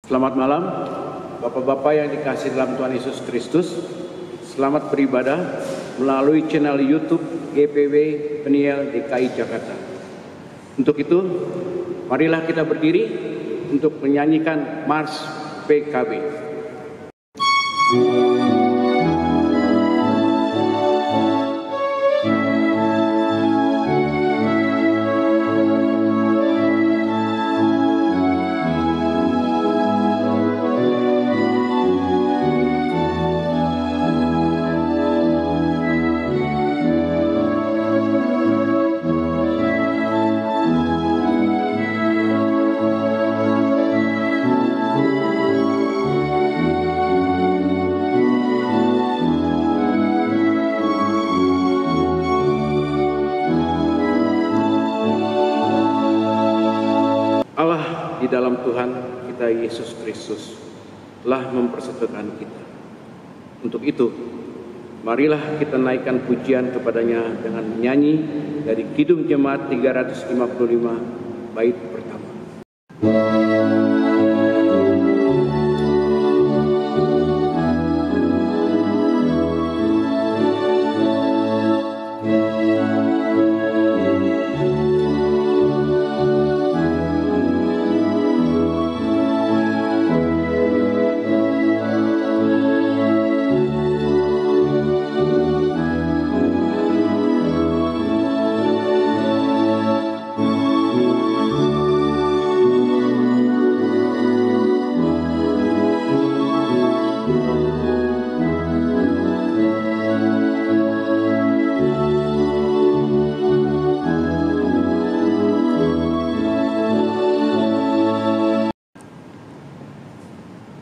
Selamat malam, Bapak-Bapak yang dikasihi dalam Tuhan Yesus Kristus. Selamat beribadah melalui channel YouTube GPW Peniel DKI Jakarta. Untuk itu, marilah kita berdiri untuk menyanyikan Mars PKB. Di dalam Tuhan kita Yesus Kristus telah mempersatukan kita. Untuk itu, marilah kita naikkan pujian kepadanya dengan menyanyi dari Kidung Jemaat 355 bait pertama.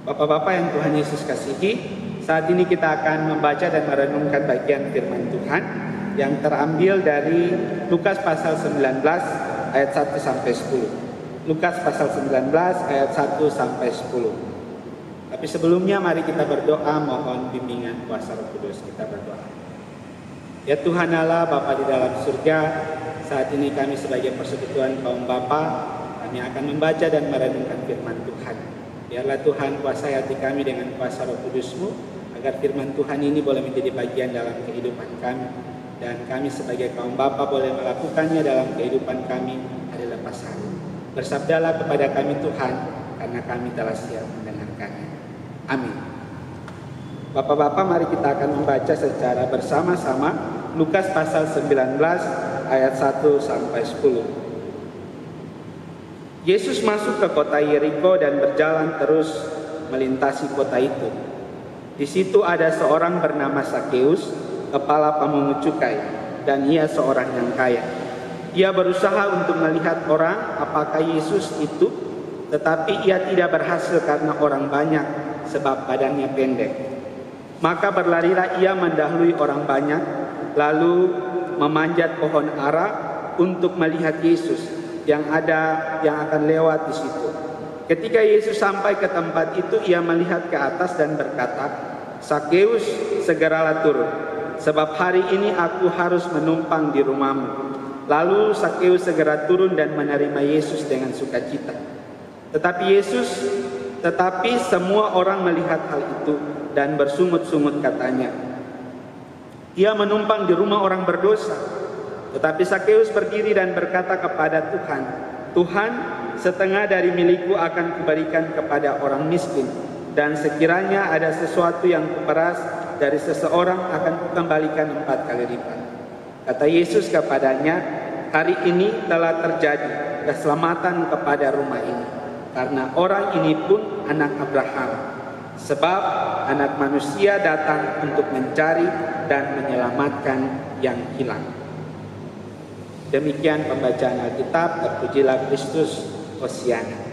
Bapak-bapak yang Tuhan Yesus kasihi, saat ini kita akan membaca dan merenungkan bagian firman Tuhan yang terambil dari Lukas pasal 19 ayat 1 sampai 10. Lukas pasal 19 ayat 1 sampai 10. Tapi sebelumnya mari kita berdoa, mohon bimbingan kuasa Roh Kudus. Kita berdoa. Ya Tuhan Allah, Bapa di dalam surga, saat ini kami sebagai persekutuan kaum Bapa, kami akan membaca dan merenungkan firman Tuhan. Biarlah Tuhan kuasai hati kami dengan kuasa Roh Kudus-Mu, agar firman Tuhan ini boleh menjadi bagian dalam kehidupan kami, dan kami sebagai kaum Bapa boleh melakukannya dalam kehidupan kami hari lepas hari. Bersabdalah kepada kami Tuhan, karena kami telah siap mendengarkannya. Amin. Bapak-bapak, mari kita akan membaca secara bersama-sama Lukas pasal 19 ayat 1 sampai 10. Yesus masuk ke kota Yeriko dan berjalan terus melintasi kota itu. Di situ ada seorang bernama Sakeus, kepala pemungut cukai, dan ia seorang yang kaya. Ia berusaha untuk melihat orang apakah Yesus itu, tetapi ia tidak berhasil karena orang banyak, sebab badannya pendek. Maka berlarilah ia mendahului orang banyak, lalu memanjat pohon ara untuk melihat Yesus yang akan lewat di situ. Ketika Yesus sampai ke tempat itu, ia melihat ke atas dan berkata, "Sakeus, segeralah turun, sebab hari ini aku harus menumpang di rumahmu." Lalu Sakeus segera turun dan menerima Yesus dengan sukacita. Tetapi semua orang melihat hal itu dan bersungut-sungut katanya, "Ia menumpang di rumah orang berdosa." Tetapi Sakeus berdiri dan berkata kepada Tuhan, "Tuhan, setengah dari milikku akan kuberikan kepada orang miskin, dan sekiranya ada sesuatu yang kuperas dari seseorang akan kukembalikan 4 kali lipat." Kata Yesus kepadanya, "Hari ini telah terjadi keselamatan kepada rumah ini, karena orang ini pun anak Abraham. Sebab Anak Manusia datang untuk mencari dan menyelamatkan yang hilang." Demikian pembacaan Alkitab. Terpujilah Kristus. Hosiana.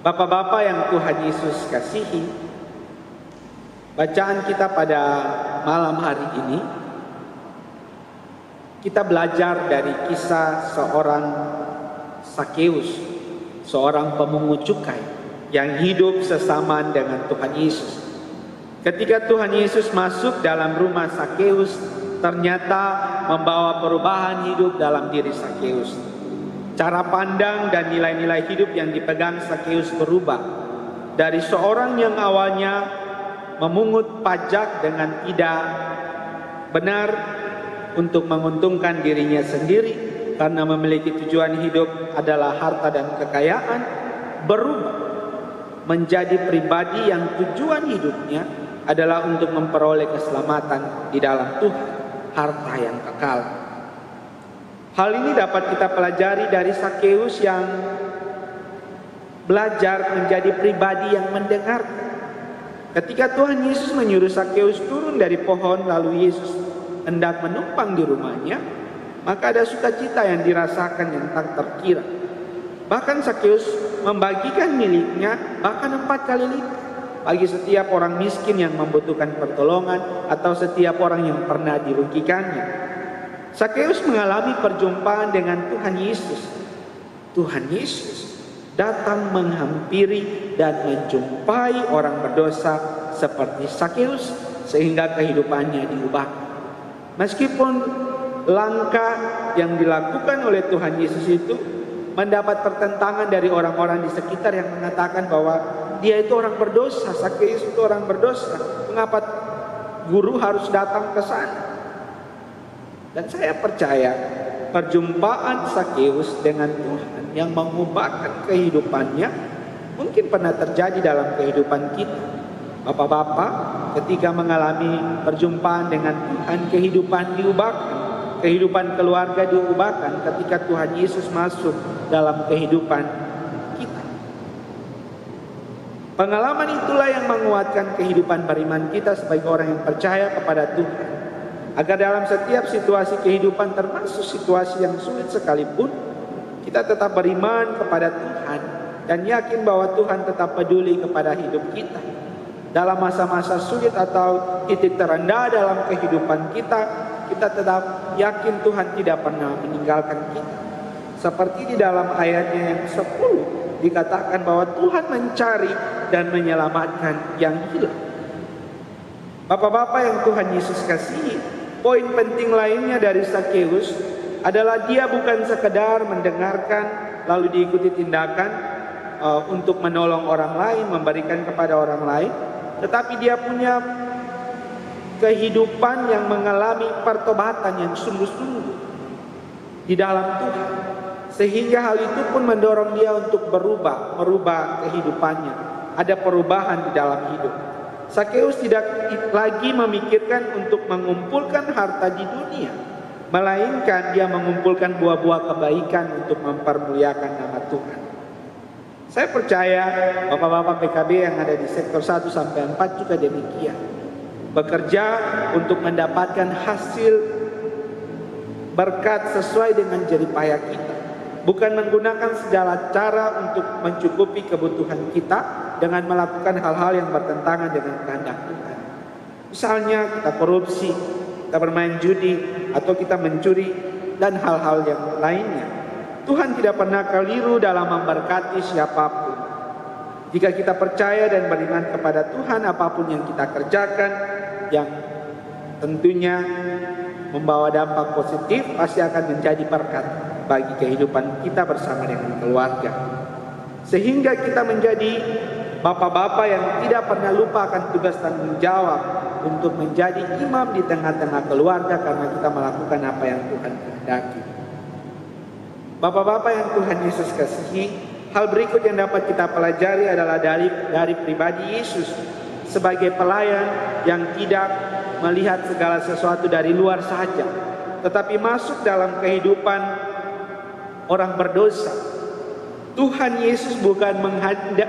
Bapak-bapak yang Tuhan Yesus kasihi, bacaan kita pada malam hari ini kita belajar dari kisah seorang Sakeus, seorang pemungut cukai yang hidup sesamaan dengan Tuhan Yesus. Ketika Tuhan Yesus masuk dalam rumah Sakeus, ternyata membawa perubahan hidup dalam diri Sakeus. Cara pandang dan nilai-nilai hidup yang dipegang Sakeus berubah. Dari seorang yang awalnya memungut pajak dengan tidak benar untuk menguntungkan dirinya sendiri karena memiliki tujuan hidup adalah harta dan kekayaan, berubah menjadi pribadi yang tujuan hidupnya adalah untuk memperoleh keselamatan di dalam Tuhan, harta yang kekal. Hal ini dapat kita pelajari dari Sakeus yang belajar menjadi pribadi yang mendengar. Ketika Tuhan Yesus menyuruh Sakeus turun dari pohon, lalu Yesus hendak menumpang di rumahnya, maka ada sukacita yang dirasakan yang tak terkira. Bahkan Sakeus membagikan miliknya bahkan 4 kali lipat bagi setiap orang miskin yang membutuhkan pertolongan atau setiap orang yang pernah dirugikannya. Sakeus mengalami perjumpaan dengan Tuhan Yesus. Tuhan Yesus datang menghampiri dan menjumpai orang berdosa seperti Sakeus sehingga kehidupannya diubah. Meskipun langkah yang dilakukan oleh Tuhan Yesus itu mendapat pertentangan dari orang-orang di sekitar yang mengatakan bahwa dia itu orang berdosa, Sakeus itu orang berdosa, mengapa guru harus datang ke sana? Dan saya percaya perjumpaan Sakeus dengan Tuhan yang mengubahkan kehidupannya mungkin pernah terjadi dalam kehidupan kita. Bapak-bapak, ketika mengalami perjumpaan dengan Tuhan, kehidupan diubahkan, kehidupan keluarga diubahkan ketika Tuhan Yesus masuk dalam kehidupan kita. Pengalaman itulah yang menguatkan kehidupan beriman kita sebagai orang yang percaya kepada Tuhan, agar dalam setiap situasi kehidupan, termasuk situasi yang sulit sekalipun, kita tetap beriman kepada Tuhan dan yakin bahwa Tuhan tetap peduli kepada hidup kita. Dalam masa-masa sulit atau titik terendah dalam kehidupan kita, kita tetap yakin Tuhan tidak pernah meninggalkan kita. Seperti di dalam ayatnya yang 10 dikatakan bahwa Tuhan mencari dan menyelamatkan yang hilang. Bapak-bapak yang Tuhan Yesus kasihi, poin penting lainnya dari Sakeus adalah dia bukan sekedar mendengarkan lalu diikuti tindakan untuk menolong orang lain, memberikan kepada orang lain, tetapi dia punya kehidupan yang mengalami pertobatan yang sungguh-sungguh di dalam Tuhan. Sehingga hal itu pun mendorong dia untuk merubah kehidupannya. Ada perubahan di dalam hidup. Sakeus tidak lagi memikirkan untuk mengumpulkan harta di dunia, melainkan dia mengumpulkan buah-buah kebaikan untuk mempermuliakan nama Tuhan. Saya percaya bapak-bapak PKB yang ada di sektor 1 sampai 4 juga demikian. Bekerja untuk mendapatkan hasil berkat sesuai dengan jerih payah kita. Bukan menggunakan segala cara untuk mencukupi kebutuhan kita dengan melakukan hal-hal yang bertentangan dengan kehendak Tuhan. Misalnya kita korupsi, kita bermain judi, atau kita mencuri, dan hal-hal yang lainnya. Tuhan tidak pernah keliru dalam memberkati siapapun. Jika kita percaya dan beriman kepada Tuhan, apapun yang kita kerjakan yang tentunya membawa dampak positif pasti akan menjadi berkat bagi kehidupan kita bersama dengan keluarga. Sehingga kita menjadi bapak-bapak yang tidak pernah lupa akan tugas tanggung jawab untuk menjadi imam di tengah-tengah keluarga karena kita melakukan apa yang Tuhan kehendaki. Bapak-bapak yang Tuhan Yesus kasihi, hal berikut yang dapat kita pelajari adalah dari pribadi Yesus sebagai pelayan yang tidak melihat segala sesuatu dari luar saja, tetapi masuk dalam kehidupan orang berdosa. Tuhan Yesus bukan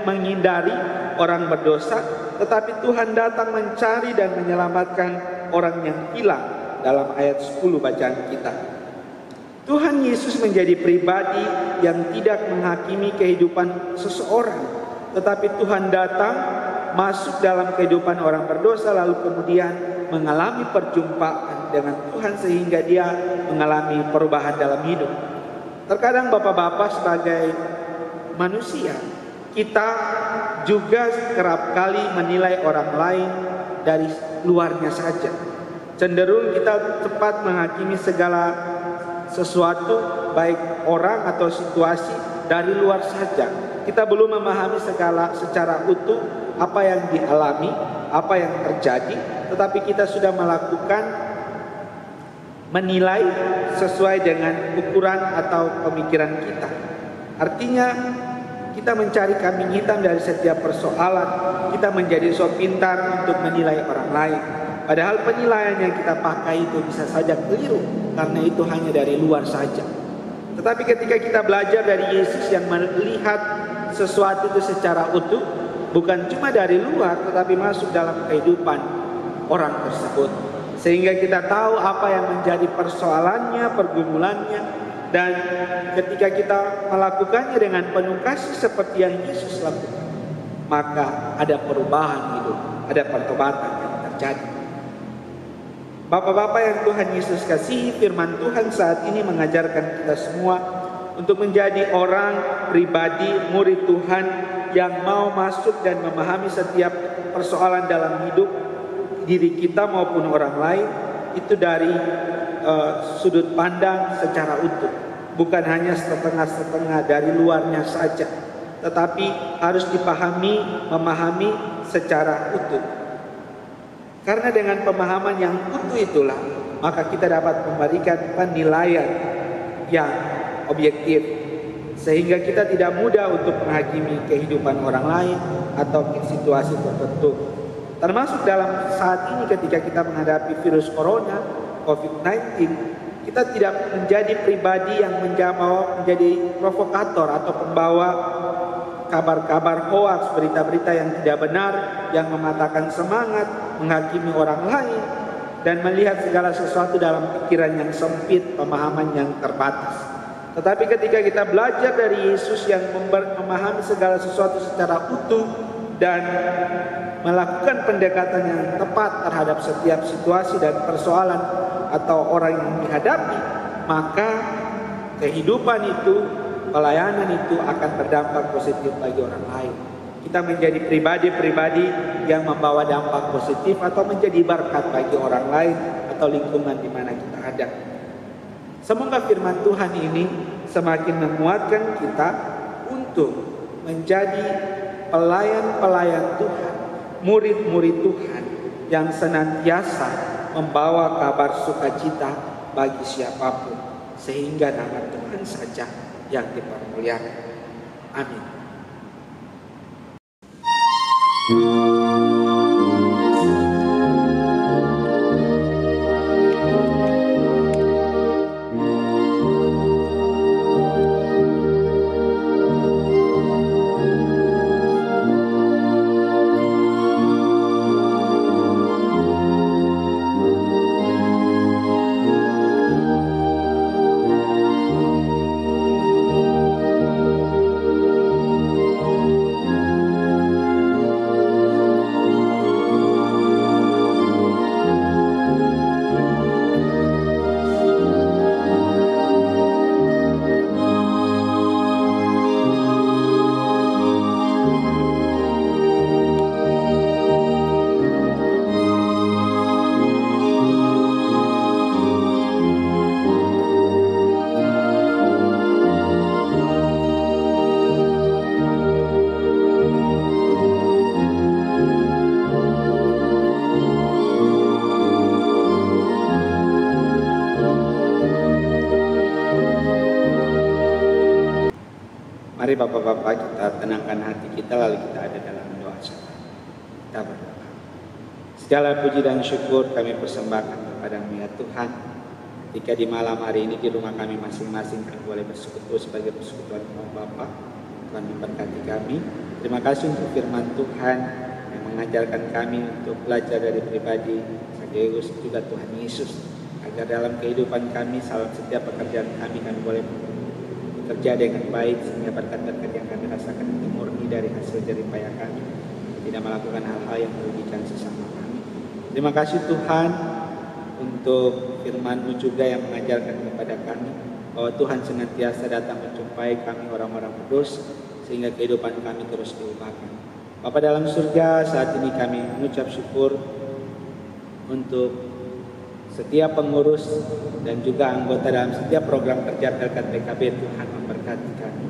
menghindari orang berdosa, tetapi Tuhan datang mencari dan menyelamatkan orang yang hilang dalam ayat 10 bacaan kita. Tuhan Yesus menjadi pribadi yang tidak menghakimi kehidupan seseorang, tetapi Tuhan datang masuk dalam kehidupan orang berdosa lalu kemudian mengalami perjumpaan dengan Tuhan sehingga dia mengalami perubahan dalam hidup. Terkadang bapak-bapak sebagai manusia, kita juga kerap kali menilai orang lain dari luarnya saja. Cenderung kita cepat menghakimi segala sesuatu, baik orang atau situasi, dari luar saja. Kita belum memahami secara utuh apa yang dialami, apa yang terjadi, tetapi kita sudah menilai sesuai dengan ukuran atau pemikiran kita. Artinya kita mencari kambing hitam dari setiap persoalan. Kita menjadi sok pintar untuk menilai orang lain. Padahal penilaian yang kita pakai itu bisa saja keliru, karena itu hanya dari luar saja. Tetapi ketika kita belajar dari Yesus yang melihat sesuatu itu secara utuh, bukan cuma dari luar, tetapi masuk dalam kehidupan orang tersebut, sehingga kita tahu apa yang menjadi persoalannya, pergumulannya, dan ketika kita melakukannya dengan penuh kasih seperti yang Yesus lakukan, maka ada perubahan hidup, ada pertobatan yang terjadi. Bapak-bapak yang Tuhan Yesus kasihi, firman Tuhan saat ini mengajarkan kita semua untuk menjadi orang pribadi, murid Tuhan yang mau masuk dan memahami setiap persoalan dalam hidup diri kita maupun orang lain itu dari sudut pandang secara utuh, bukan hanya setengah-setengah dari luarnya saja, tetapi harus dipahami, memahami secara utuh. Karena dengan pemahaman yang utuh itulah maka kita dapat memberikan penilaian yang objektif, sehingga kita tidak mudah untuk menghakimi kehidupan orang lain atau situasi tertentu. Termasuk dalam saat ini ketika kita menghadapi virus corona, COVID-19, kita tidak menjadi pribadi yang menjadi provokator atau pembawa kabar-kabar hoaks, berita-berita yang tidak benar, yang mematahkan semangat, menghakimi orang lain, dan melihat segala sesuatu dalam pikiran yang sempit, pemahaman yang terbatas. Tetapi ketika kita belajar dari Yesus yang memahami segala sesuatu secara utuh dan melakukan pendekatan yang tepat terhadap setiap situasi dan persoalan atau orang yang dihadapi, maka kehidupan itu, pelayanan itu akan berdampak positif bagi orang lain. Kita menjadi pribadi-pribadi yang membawa dampak positif atau menjadi berkat bagi orang lain atau lingkungan di mana kita ada. Semoga firman Tuhan ini semakin menguatkan kita untuk menjadi pelayan-pelayan Tuhan, murid-murid Tuhan yang senantiasa membawa kabar sukacita bagi siapapun, sehingga nama Tuhan saja yang dipermuliakan. Amin. Mari Bapak-Bapak kita tenangkan hati kita, lalu kita ada dalam doa sama. Kita berdoa. Segala puji dan syukur kami persembahkan kepada-Mu ya Tuhan. Ketika di malam hari ini di rumah kami masing-masing kami boleh bersekutu sebagai persekutuan Bapak. Tuhan memberkati kami. Terima kasih untuk firman Tuhan yang mengajarkan kami untuk belajar dari pribadi Sageus juga Tuhan Yesus, agar dalam kehidupan kami, setiap pekerjaan kami boleh bekerja dengan baik, sehingga berkat-berkat yang kami rasakan itu murni dari hasil jerih payah kami, tidak melakukan hal-hal yang merugikan sesama kami. Terima kasih Tuhan untuk firman-Mu juga yang mengajarkan kepada kami bahwa Tuhan senantiasa datang menjumpai kami orang-orang berdosa sehingga kehidupan kami terus diubahkan. Bapa dalam surga, saat ini kami mengucap syukur untuk setiap pengurus dan juga anggota dalam setiap program kerja Pelkat PKB. Tuhan memberkati kami,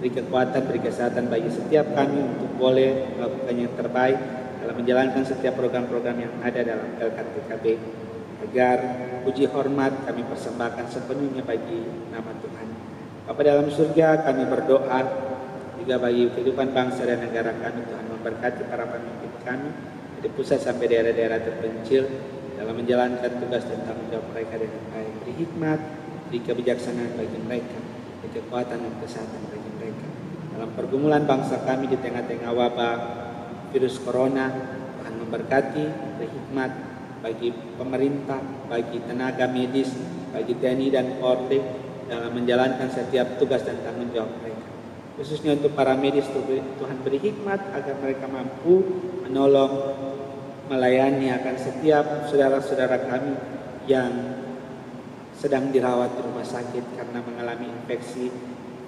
beri kekuatan, beri kesehatan bagi setiap kami untuk boleh melakukan yang terbaik dalam menjalankan setiap program-program yang ada dalam Pelkat PKB, agar puji hormat kami persembahkan sepenuhnya bagi nama Tuhan. Bapa dalam surga, kami berdoa juga bagi kehidupan bangsa dan negara kami. Tuhan memberkati para pemimpin kami dari pusat sampai daerah-daerah terpencil dalam menjalankan tugas dan tanggung jawab mereka dengan baik. Beri hikmat, beri kebijaksanaan bagi mereka, beri kekuatan dan kesehatan bagi mereka dalam pergumulan bangsa kami di tengah-tengah wabah virus corona. Tuhan memberkati, beri hikmat bagi pemerintah, bagi tenaga medis, bagi TNI dan Polri dalam menjalankan setiap tugas dan tanggung jawab mereka. Khususnya untuk para medis, Tuhan beri hikmat agar mereka mampu menolong, melayani akan setiap saudara-saudara kami yang sedang dirawat di rumah sakit karena mengalami infeksi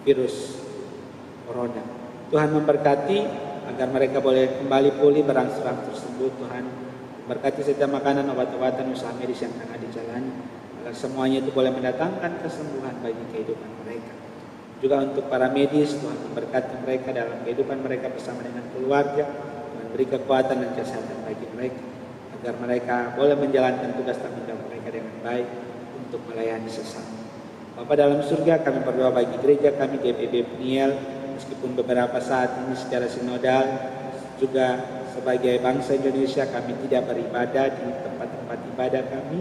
virus corona. Tuhan memberkati agar mereka boleh kembali pulih berangsur-angsur sembuh. Tuhan berkati setiap makanan, obat-obatan, usaha medis yang tengah dijalani, agar semuanya itu boleh mendatangkan kesembuhan bagi kehidupan mereka. Juga untuk para medis, Tuhan memberkati mereka dalam kehidupan mereka bersama dengan keluarga. Tuhan beri kekuatan dan kesehatan bagi mereka, agar mereka boleh menjalankan tugas tanggung jawab mereka dengan baik untuk melayani sesama. Bapa dalam surga, kami berdoa bagi gereja kami GPB Peniel, meskipun beberapa saat ini secara sinodal, juga sebagai bangsa Indonesia kami tidak beribadah di tempat-tempat ibadah kami.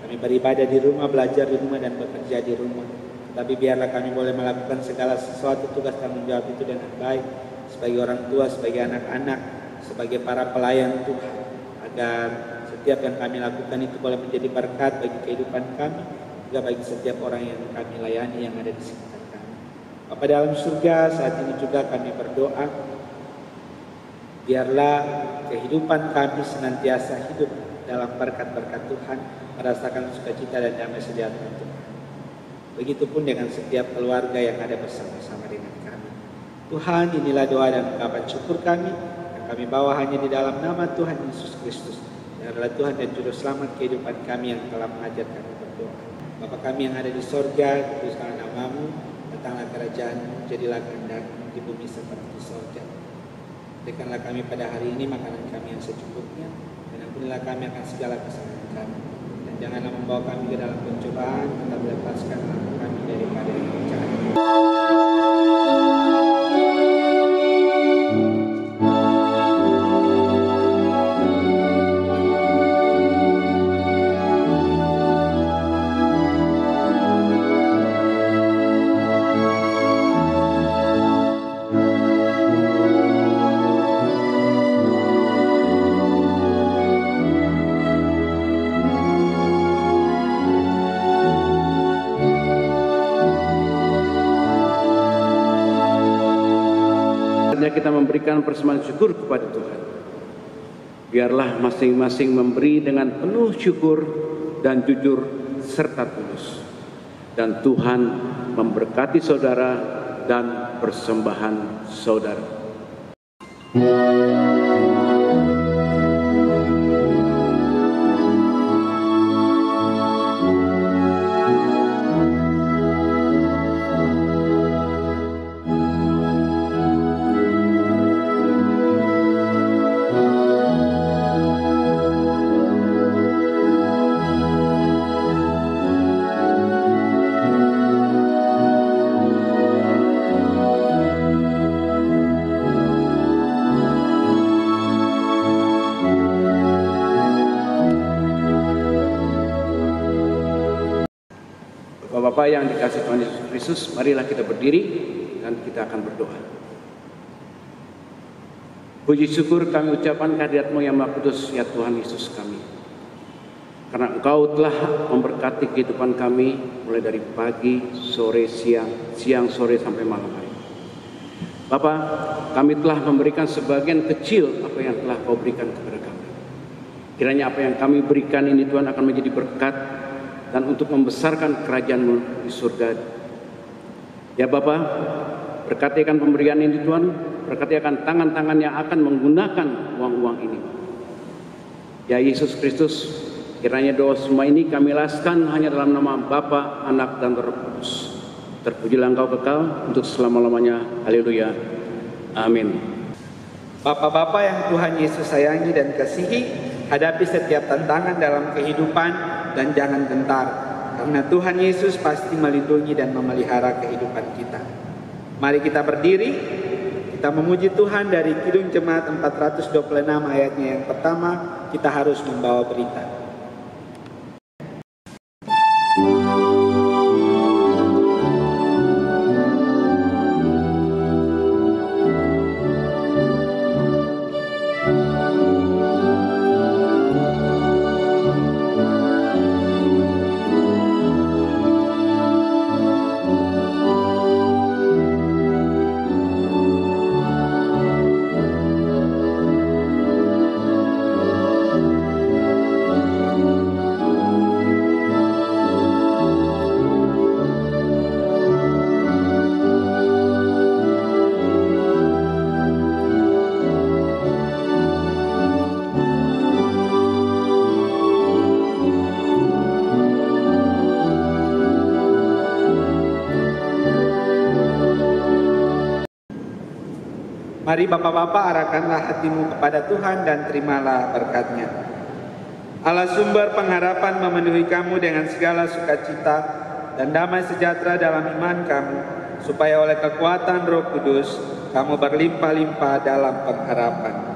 Kami beribadah di rumah, belajar di rumah, dan bekerja di rumah. Tapi biarlah kami boleh melakukan segala sesuatu tugas tanggung jawab itu dengan baik, sebagai orang tua, sebagai anak-anak, sebagai para pelayan Tuhan, agar setiap yang kami lakukan itu boleh menjadi berkat bagi kehidupan kami, juga bagi setiap orang yang kami layani yang ada di sekitar kami. Bapa dalam surga, saat ini juga kami berdoa, biarlah kehidupan kami senantiasa hidup dalam berkat-berkat Tuhan, merasakan sukacita dan damai sejahtera Tuhan. Begitupun dengan setiap keluarga yang ada bersama-sama dengan kami. Tuhan, inilah doa dan ungkapan syukur kami yang kami bawa hanya di dalam nama Tuhan Yesus Kristus, yang adalah Tuhan dan Juru Selamat kehidupan kami, yang telah mengajar kami berdoa. Bapa kami yang ada di sorga, kuduskanlah nama-Mu, datanglah kerajaan-Mu, jadilah kehendak-Mu di bumi seperti di sorga. Berikanlah kami pada hari ini makanan kami yang secukupnya, dan ampunilah kami akan segala kesalahan kami. Dan janganlah membawa kami ke dalam pencobaan, tetapi lepaskanlah kami daripada yang jahat. Kita memberikan persembahan syukur kepada Tuhan. Biarlah masing-masing memberi dengan penuh syukur dan jujur serta tulus. Dan Tuhan memberkati saudara dan persembahan saudara. Bapak yang dikasih Tuhan Yesus Kristus, marilah kita berdiri dan kita akan berdoa. Puji syukur kami ucapkan kehadirat-Mu yang Maha Kudus, ya Tuhan Yesus kami. Karena Engkau telah memberkati kehidupan kami mulai dari pagi, sore, siang, sore sampai malam hari. Bapa, kami telah memberikan sebagian kecil apa yang telah Kau berikan kepada kami. Kiranya apa yang kami berikan ini Tuhan akan menjadi berkat dan untuk membesarkan kerajaan-Mu di surga. Ya Bapa, berkatikan pemberian ini Tuhan, berkatikan tangan-tangan yang akan menggunakan uang-uang ini. Ya Yesus Kristus, kiranya doa semua ini kami laskan hanya dalam nama Bapa, Anak, dan Roh Kudus. Terpujilah Engkau kekal untuk selama-lamanya. Haleluya. Amin. Bapak-bapak yang Tuhan Yesus sayangi dan kasihi, hadapi setiap tantangan dalam kehidupan dan jangan gentar, karena Tuhan Yesus pasti melindungi dan memelihara kehidupan kita. Mari kita berdiri, kita memuji Tuhan dari Kidung Jemaat 426 ayatnya yang pertama, kita harus membawa berita. Mari Bapak-bapak arahkanlah hatimu kepada Tuhan dan terimalah berkat-Nya. Allah sumber pengharapan memenuhi kamu dengan segala sukacita dan damai sejahtera dalam iman kamu, supaya oleh kekuatan Roh Kudus kamu berlimpah-limpah dalam pengharapan.